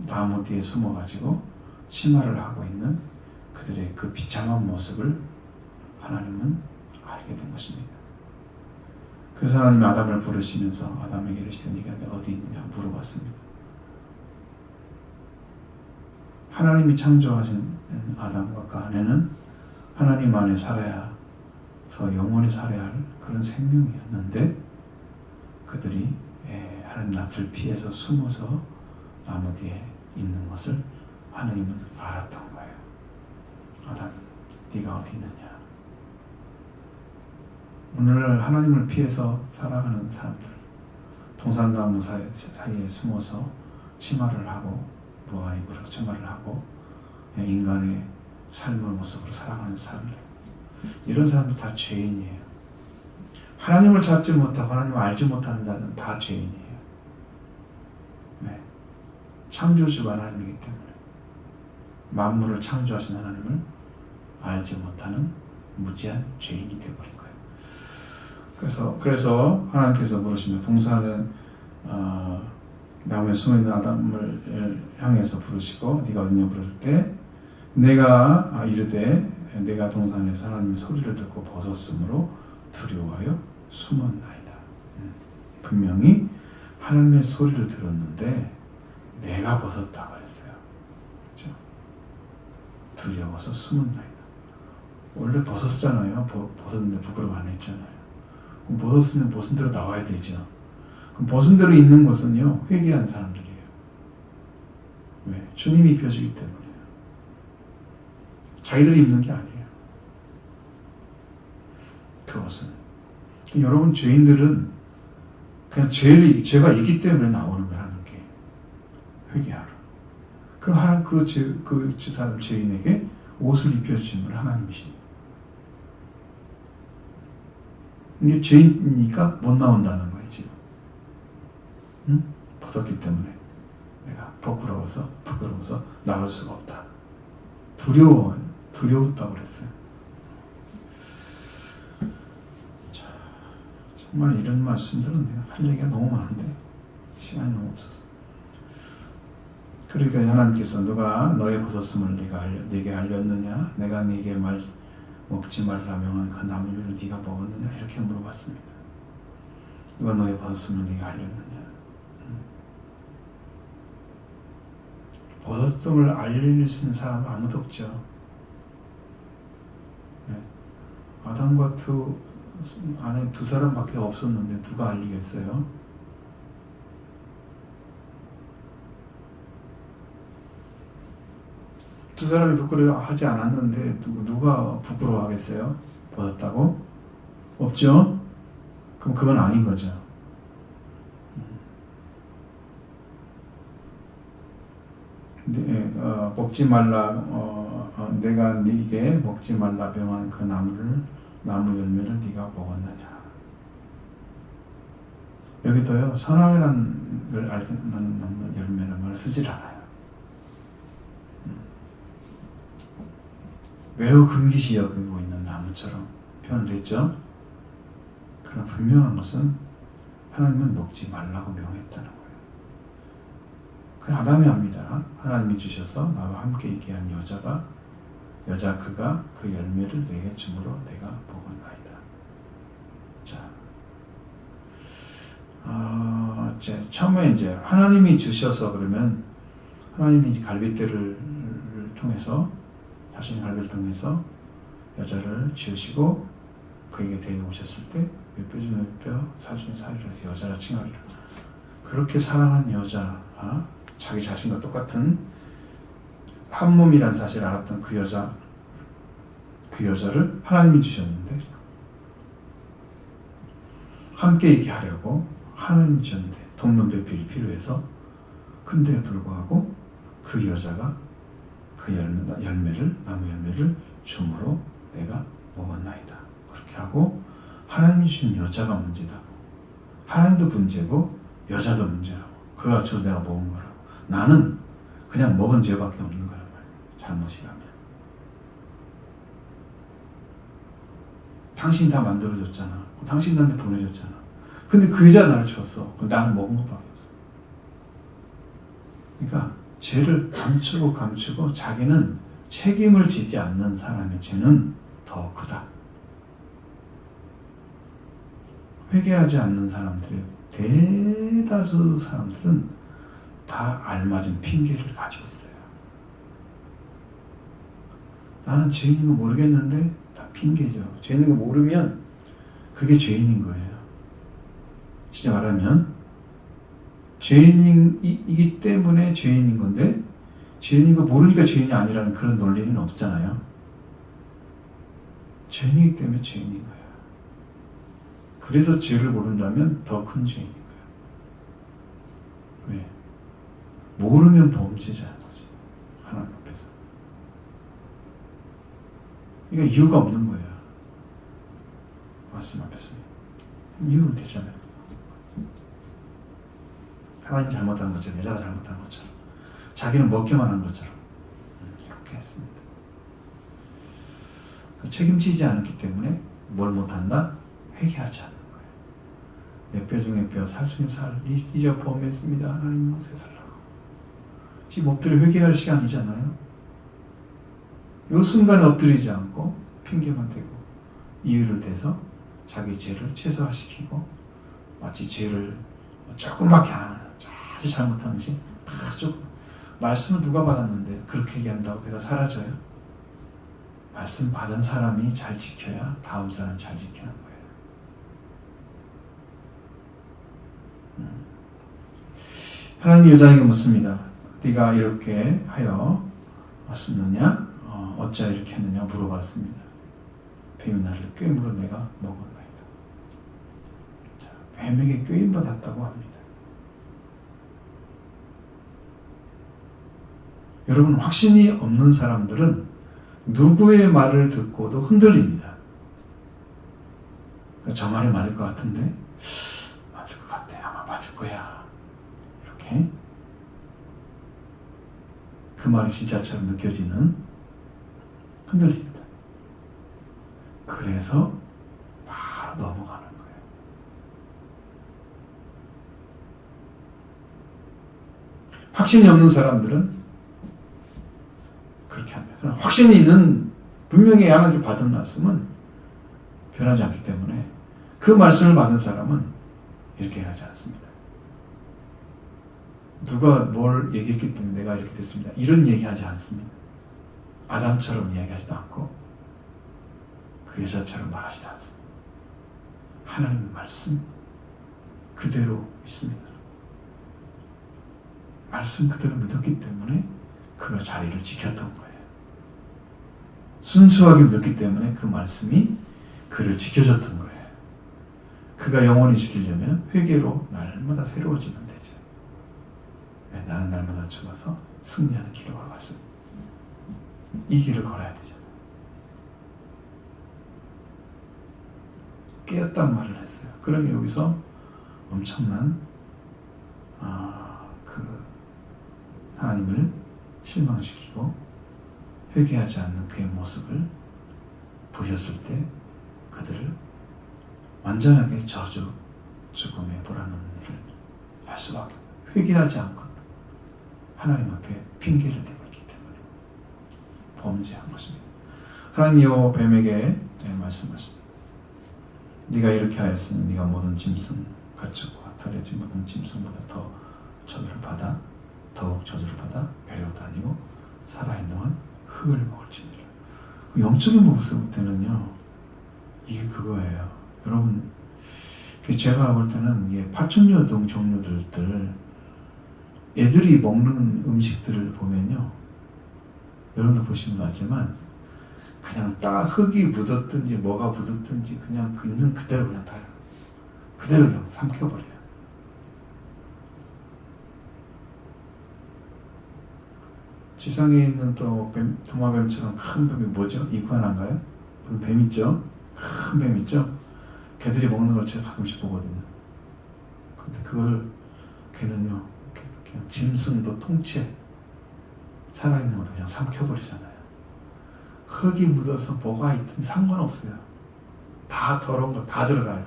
나무 뒤에 숨어가지고 치마를 하고 있는 그들의 그 비참한 모습을 하나님은 알게 된 것입니다. 그래서 하나님이 아담을 부르시면서 아담에게 이르시되 네가 어디 있느냐 물어봤습니다. 하나님이 창조하신 아담과 그 아내는 하나님 안에 살아서 영원히 살아야 할 그런 생명이었는데, 그들이 하나님 낯을 피해서 숨어서 나무 뒤에 있는 것을 하나님은 알았던 거예요. 아담, 네가 어디 있느냐? 오늘 하나님을 피해서 살아가는 사람들, 동산나무 사이에 숨어서 치마를 하고, 무화과 입으로 치마를 하고 인간의 삶의 모습으로 살아가는 사람들, 이런 사람들 다 죄인이에요. 하나님을 찾지 못하고 하나님을 알지 못하는 자는 다 죄인이에요. 네. 창조주가 하나님이기 때문에 만물을 창조하신 하나님을 알지 못하는 무지한 죄인이 되어버린 거예요. 그래서 하나님께서 부르시며 동산은 나무에 숨어있는 아담을 향해서 부르시고 네가 어디냐 부르실 때 내가 이르되 내가 동산에서 하나님의 소리를 듣고 벗었으므로 두려워하여 숨었나이다. 분명히 하나님의 소리를 들었는데 내가 벗었다고 했어요. 그렇죠? 두려워서 숨었나이다. 원래 벗었잖아요. 벗었는데 부끄러워 안 했잖아요. 그럼 벗었으면 벗은 대로 나와야 되죠. 그럼 벗은 대로 있는 것은요, 회개한 사람들이에요. 왜? 주님이 입혀주기 때문에요. 자기들이 입는 게 아니에요. 그것은. 여러분, 죄인들은 그냥 죄가 있기 때문에 나오는 걸 하는 게 회개하러. 그럼 그 사람 죄인에게 옷을 입혀주신 분 하나님이십니다. 이게 죄인이니까 못 나온다는 거예요, 지금. 응? 벗었기 때문에 내가 부끄러워서 나올 수가 없다. 두려웠다고 그랬어요. 자, 정말 이런 말씀들은 내가 할 얘기가 너무 많은데 시간이 너무 없어서. 그러니까 하나님께서 누가 너의 벗었음을 네게 알렸느냐? 내가 네게 먹지 말라 명한 그 나무를 네가 먹었느냐? 이렇게 물어봤습니다. 누가 너의 벗었음을 네게 알렸느냐? 벗었음을 알릴 수 있는 사람은 아무도 없죠. 네. 아담과 안에 두 사람밖에 없었는데 누가 알리겠어요? 두 사람이 부끄러워하지 않았는데 누가 부끄러워하겠어요? 벗었다고? 없죠? 그럼 그건 아닌 거죠. 먹지 말라, 내가 네게 먹지 말라 명한 그 나무 열매를 네가 먹었느냐. 여기도요, 선악이라는 걸 알는 열매라는 말 쓰질 않아요. 매우 금기시 여기고 있는 나무처럼 표현됐죠. 그러나 분명한 것은 하나님은 먹지 말라고 명했다는 거예요. 그 아담이 합니다. 하나님이 주셔서 나와 함께 있게 한 그가 그 열매를 내게 주므로 내가 먹었나이다. 자, 처음에 이제 하나님이 주셔서 그러면 하나님이 이제 갈빗대를 통해서 자신의 갈빗을 통해서 여자를 지으시고 그에게 데려오셨을 때 몇 뼈 중에 몇 뼈, 살 중에 살이라서 여자라 칭하리라. 그렇게 사랑한 여자가 자기 자신과 똑같은 한 몸이라는 사실을 알았던 그 여자를 하나님이 주셨는데 함께 있게 하려고 하나님이 주셨는데 돕는 배필이 필요해서 근데 불구하고 그 여자가 그 나무 열매를 줌으로 내가 먹었나이다. 그렇게 하고 하나님이 주신 여자가 문제다. 하나님도 문제고 여자도 문제라고. 그가 줘서 내가 먹은 거라고. 나는 그냥 먹은 죄밖에 없는 거란 말이야. 잘못이라면. 당신이 다 만들어줬잖아. 당신이 나한테 보내줬잖아. 근데 그 여자가 나를 줬어. 나는 먹은 것밖에 없어. 그러니까 죄를 감추고 자기는 책임을 지지 않는 사람의 죄는 더 크다. 회개하지 않는 사람들의 대다수 사람들은 다 알맞은 핑계를 가지고 있어요. 나는 죄인인 거 모르겠는데 다 핑계죠. 죄인인 거 모르면 그게 죄인인 거예요. 진짜 말하면 죄인이기 때문에 죄인인 건데 죄인인 거 모르니까 죄인이 아니라는 그런 논리는 없잖아요. 죄인이기 때문에 죄인인 거예요. 그래서 죄를 모른다면 더 큰 죄인인 거예요. 왜? 모르면 범죄자인 거지. 하나님 앞에서. 그러니까 이유가 없는 거예요. 말씀 앞에서. 이유는 되잖아요. 하나님 잘못한 것처럼, 여자가 잘못한 것처럼, 자기는 먹기만 한 것처럼 이렇게 했습니다. 책임지지 않기 때문에 뭘 못한다? 회개하지 않는 거예요. 내 뼈 중에 뼈, 살 중에 살, 이제 범했습니다. 하나님 용서해달라고. 지금 엎드려 회개할 시간이잖아요. 이 순간에 엎드리지 않고 핑계만 대고 이유를 대서 자기 죄를 최소화시키고 마치 죄를 조금밖에 안 하는 아주 잘못한 것이 아주 말씀을 누가 받았는데 그렇게 얘기한다고 배가 사라져요? 말씀 받은 사람이 잘 지켜야 다음 사람이 잘 지키는 거예요. 하나님이 여자에게 묻습니다. 네가 이렇게 하여 왔었느냐? 어찌 이렇게 했느냐? 물어봤습니다. 뱀이 나를 꿰물어 내가 먹었나이다. 자, 뱀에게 꿰임받았다고 합니다. 여러분, 확신이 없는 사람들은 누구의 말을 듣고도 흔들립니다. 저 말이 맞을 것 같은데? 맞을 것 같아. 아마 맞을 거야. 이렇게. 그 말이 진짜처럼 느껴지는 흔들립니다. 그래서 바로 넘어가는 거예요. 확신이 없는 사람들은 그렇게 합니다. 그러나 확신이 있는 분명히 하나님께 받은 말씀은 변하지 않기 때문에 그 말씀을 받은 사람은 이렇게 하지 않습니다. 누가 뭘 얘기했기 때문에 내가 이렇게 됐습니다. 이런 얘기하지 않습니다. 아담처럼 이야기하지도 않고 그 여자처럼 말하지도 않습니다. 하나님의 말씀 그대로 믿습니다. 말씀 그대로 믿었기 때문에 그가 자리를 지켰던 거예요. 순수하게 믿었기 때문에 그 말씀이 그를 지켜줬던 거예요. 그가 영원히 지키려면 회개로 날마다 새로워지면 되죠. 네, 나는 날마다 죽어서 승리하는 길을 걸어갔습니다. 이 길을 걸어야 되잖아요. 깨었단 말을 했어요. 그러면 여기서 엄청난 그 하나님을 실망시키고 회개하지 않는 그의 모습을 보셨을 때 그들을 완전하게 저주, 죽음에 몰아넣는 일을 할 수밖에 없어요. 회개하지 않고 하나님 앞에 핑계를 대고 있기 때문에 범죄한 것입니다. 하나님이 이 뱀에게 말씀하십니다. 네가 이렇게 하였으니 네가 모든 짐승 가축과 털에 짐 받은 짐승보다 더 저주를 받아 더욱 저주를 받아 배로 다니고 살아있는 동안 흙을 먹을지니라. 영적인 모습부터는요 이게 그거예요. 여러분 제가 볼 때는 이게 파충류 등 종류들 애들이 먹는 음식들을 보면요 여러분도 보시면 알지만 그냥 딱 흙이 묻었든지 뭐가 묻었든지 그냥 그 있는 그대로 그냥 다 그대로 그냥 삼켜버려요. 지상에 있는 또 뱀, 도마뱀처럼 큰 뱀이 뭐죠? 이구아나인가요? 무슨 뱀 있죠? 큰 뱀 있죠? 걔들이 먹는 걸 제가 가끔씩 보거든요. 근데 그걸 걔는요 그냥 짐승도 통째 살아있는 것도 그냥 삼켜버리잖아요. 흙이 묻어서 뭐가 있든 상관없어요. 다 더러운 거 다 들어가요.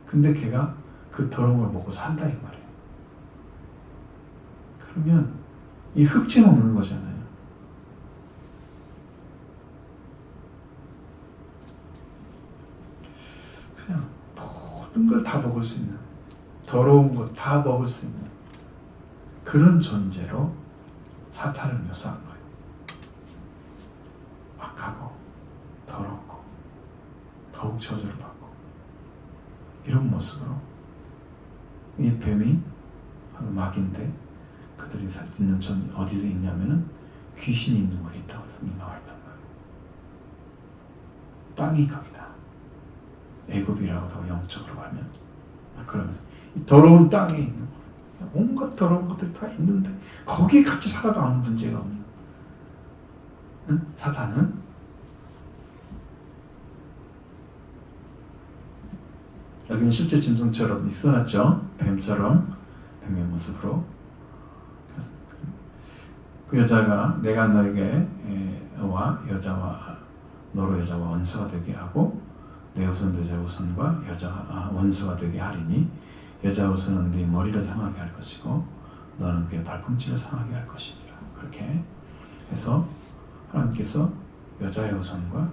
근데 걔가 그 더러운 걸 먹고 산다 이 말이에요. 그러면 이 흙채 먹는 거잖아요. 그냥 모든 걸 다 먹을 수 있는 더러운 것 다 먹을 수 있는 그런 존재로 사탄을 묘사한 거예요. 악하고 더럽고 더욱 저주를 받고 이런 모습으로 이 뱀이 마귀인데 그들이 있는 존 어디서 있냐면은 귀신이 있는 곳에 있다고 나와 있단 말이에요. 땅이 거기다. 애굽이라고도 영적으로 하면 그러면서 이 더러운 땅에 있는 것 온갖 더러운 것들이 다 있는데 거기에 같이 살아도 아무 문제가 없는 응? 사탄은 여기는 실제 짐승처럼 써놨죠. 뱀처럼 뱀의 모습으로 그 여자가 내가 너에게 너로 여자와 원수가 되게 하고 내 후손도 여자의 후손과 원수가 되게 하리니 여자의 후손은 네 머리를 상하게 할 것이고 너는 그의 발꿈치를 상하게 할 것이니라. 그렇게 해서 하나님께서 여자의 후손과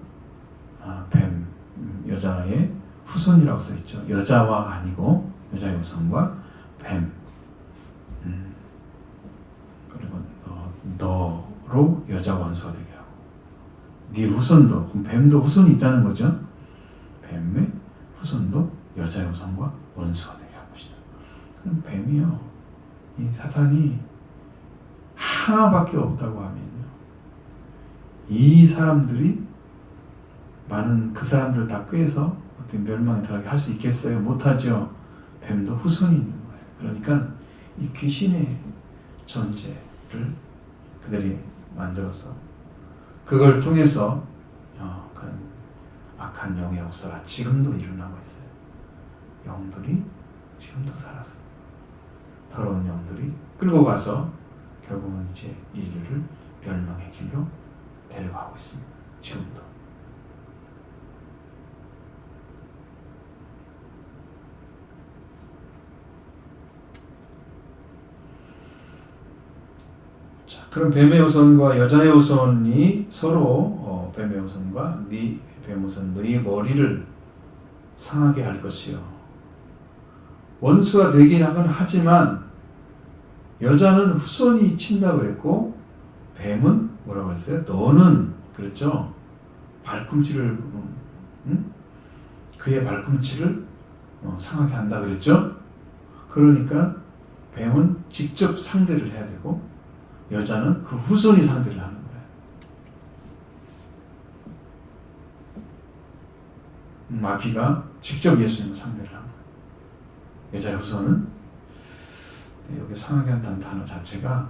뱀 여자의 후손이라고 써있죠. 여자와 아니고 여자의 후손과 뱀 그리고 너로 여자 원수가 되게 하고 네 후손도 그럼 뱀도 후손이 있다는 거죠. 뱀의 후손도 여자의 후손과 원수가 되게 할 것이다. 그럼 뱀이요 이 사탄이 하나밖에 없다고 하면요 이 사람들이 많은 그 사람들을 다 꾀해서 어떤 멸망에 들어가게 할 수 있겠어요? 못하죠. 뱀도 후손이 있는 거예요. 그러니까 이 귀신의 존재를 그들이 만들어서 그걸 통해서 그런 악한 영의 역사가 지금도 일어나고 있어요. 영들이 지금도 살아서 더러운 영들이 끌고 가서 결국은 이제 인류를 멸망의 길로 데려가고 있습니다. 지금도. 자, 그럼 뱀의 후손과 여자의 후손이 서로 뱀의 후손과 네 뱀의 후손 너희 머리를 상하게 할 것이요. 원수가 되긴 하지만 여자는 후손이 친다고 그랬고 뱀은 뭐라고 했어요? 너는 그랬죠. 발꿈치를 그의 발꿈치를 상하게 한다 그랬죠. 그러니까 뱀은 직접 상대를 해야 되고 여자는 그 후손이 상대를 하는 거예요. 마귀가 직접 예수님을 상대를 하는 거예요. 여자의 후손은 여기 상하게 한다는 단어 자체가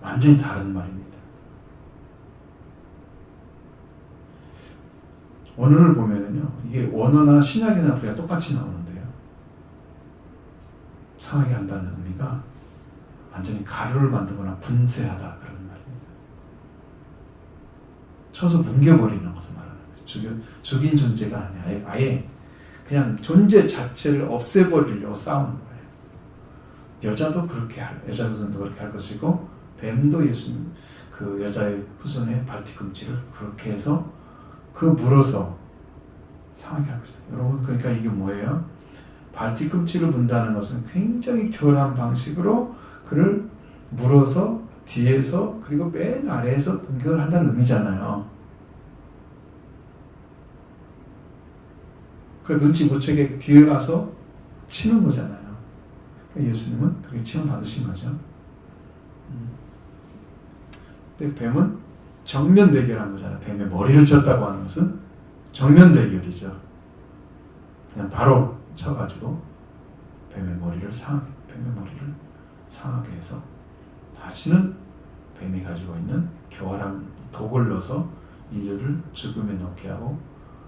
완전히 다른 말입니다. 원어를 보면은요, 이게 원어나 신약이나 부가 똑같이 나오는데요. 상하게 한다는 의미가 완전히 가루를 만들거나 분쇄하다 그런 말입니다. 쳐서 뭉개버리는 것을 말하는 거죠. 죽인 존재가 아니야. 아예 그냥 존재 자체를 없애버리려고 싸우는 거예요. 여자도 그렇게 여자 후손도 그렇게 할 것이고 뱀도 예수님 그 여자의 후손의 발뒤꿈치를 그렇게 해서 그 물어서 상하게 할 것이다. 여러분 그러니까 이게 뭐예요? 발뒤꿈치를 문다는 것은 굉장히 교활한 방식으로 그를 물어서 뒤에서 그리고 맨 아래에서 공격을 한다는 의미잖아요. 그 눈치 못 채게 뒤에 가서 치는 거잖아요. 그러니까 예수님은 그렇게 치료 받으신 거죠. 근데 뱀은 정면 대결한 거잖아요. 뱀의 머리를 쳤다고 하는 것은 정면 대결이죠. 그냥 바로 쳐가지고 뱀의 머리를 상하게 해서 다시는 뱀이 가지고 있는 교활한 독을 넣어서 인류를 죽음에 넣게 하고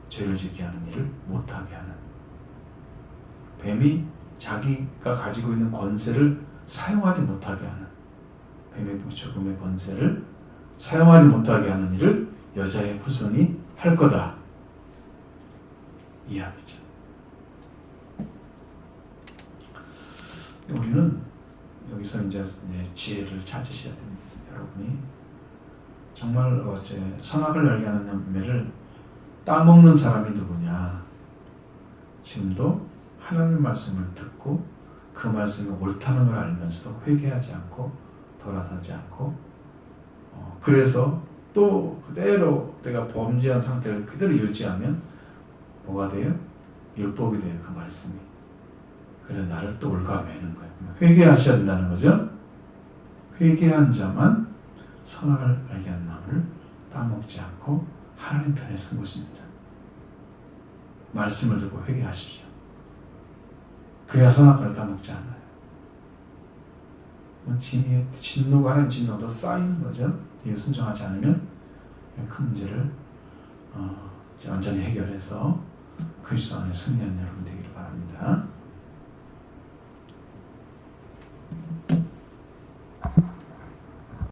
죄를 짓게 하는 일을 못하게 하는, 뱀이 자기가 가지고 있는 권세를 사용하지 못하게 하는, 뱀의 죽음의 권세를 사용하지 못하게 하는 일을 여자의 후손이 할 거다, 이 이야기죠. 우리는 여기서 이제 지혜를 찾으셔야 됩니다. 여러분이 정말 어째 선악을 알게 하는 열매를 따먹는 사람이 누구냐? 지금도 하나님의 말씀을 듣고 그 말씀이 옳다는 걸 알면서도 회개하지 않고 돌아서지 않고 그래서 또 그대로 내가 범죄한 상태를 그대로 유지하면 뭐가 돼요? 율법이 돼요. 그 말씀이. 그래 나를 또 올가매는 거예요. 회개하셔야 된다는 거죠. 회개한 자만 선악을 알게 하는 나무를 따먹지 않고 하나님 편에 선 것입니다. 말씀을 듣고 회개하십시오. 그래야 선악과를 따먹지 않아요. 진노가 하나님 진노가 쌓이는 거죠. 이게 순종하지 않으면 큰 문제를 완전히 해결해서 그리스도 안에 승리하는 여러분 되기를 바랍니다.